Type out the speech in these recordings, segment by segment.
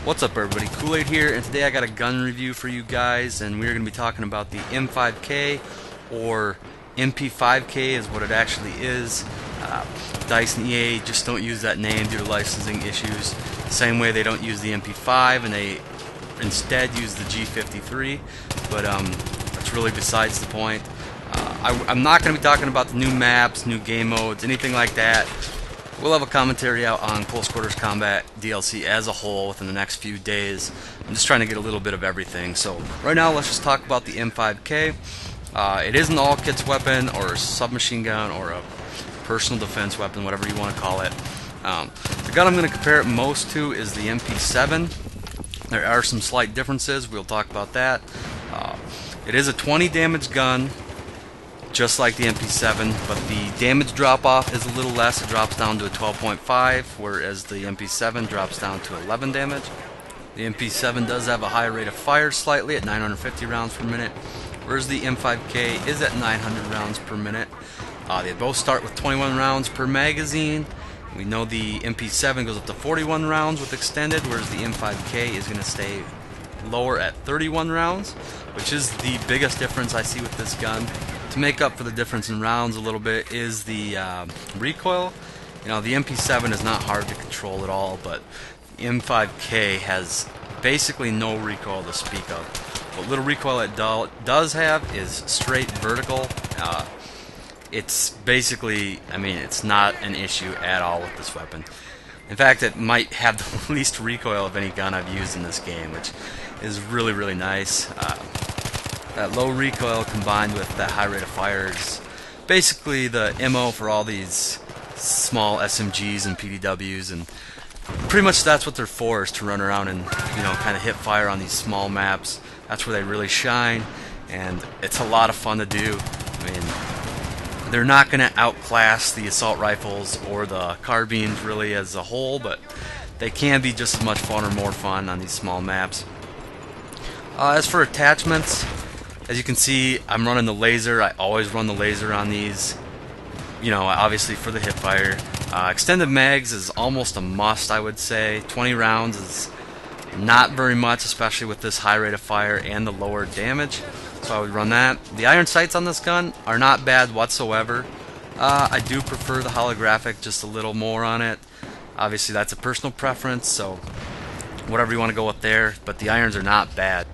What's up everybody, Kool-Aid here, and today I got a gun review for you guys, and we're going to be talking about the M5K, or MP5K is what it actually is. DICE and EA just don't use that name due to licensing issues, the same way they don't use the MP5 and they instead use the G53, but that's really besides the point. I'm not going to be talking about the new maps, new game modes, anything like that. We'll have a commentary out on Close Quarters Combat DLC as a whole within the next few days. I'm just trying to get a little bit of everything. So right now let's just talk about the M5K. It is an all-kits weapon or a submachine gun or a personal defense weapon, whatever you want to call it. The gun I'm going to compare it most to is the MP7. There are some slight differences. We'll talk about that. It is a 20 damage gun, just like the MP7, but the damage drop-off is a little less. It drops down to a 12.5, whereas the MP7 drops down to 11 damage. The MP7 does have a higher rate of fire slightly at 950 rounds per minute, whereas the M5K is at 900 rounds per minute. They both start with 21 rounds per magazine. We know the MP7 goes up to 41 rounds with extended, whereas the M5K is going to stay lower at 31 rounds, which is the biggest difference I see with this gun. To make up for the difference in rounds a little bit is the recoil. You know, the MP7 is not hard to control at all, but the M5K has basically no recoil to speak of. What little recoil it does have is straight vertical. It's basically, I mean, it's not an issue at all with this weapon. In fact, it might have the least recoil of any gun I've used in this game, which is really, really nice. That low recoil combined with that high rate of fire is basically the MO for all these small SMGs and PDWs, and pretty much that's what they're for, is to run around and, you know, kind of hip fire on these small maps. That's where they really shine, and it's a lot of fun to do. I mean, they're not going to outclass the assault rifles or the carbines really as a whole, but they can be just as much fun or more fun on these small maps. As for attachments, as you can see, I'm running the laser. I always run the laser on these, you know, obviously for the hip fire. Extended mags is almost a must, I would say. 20 rounds is not very much, especially with this high rate of fire and the lower damage, so I would run that. The iron sights on this gun are not bad whatsoever. I do prefer the holographic just a little more on it. Obviously that's a personal preference, so whatever you want to go with there, but the irons are not bad.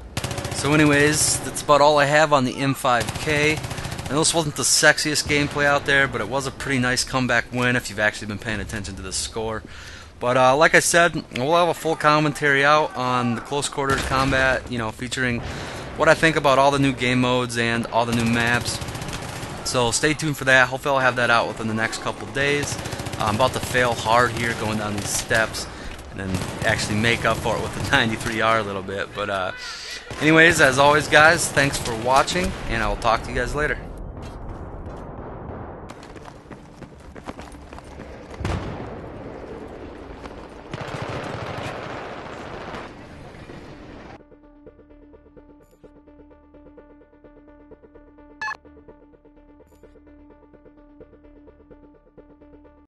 So anyways, that's about all I have on the M5K. I know this wasn't the sexiest gameplay out there, but it was a pretty nice comeback win if you've actually been paying attention to the score. But like I said, we'll have a full commentary out on the Close Quarters Combat, you know, featuring what I think about all the new game modes and all the new maps. So stay tuned for that. Hopefully I'll have that out within the next couple days. I'm about to fail hard here going down these steps and then actually make up for it with the 93R a little bit. But anyways, as always guys, thanks for watching, and I will talk to you guys later.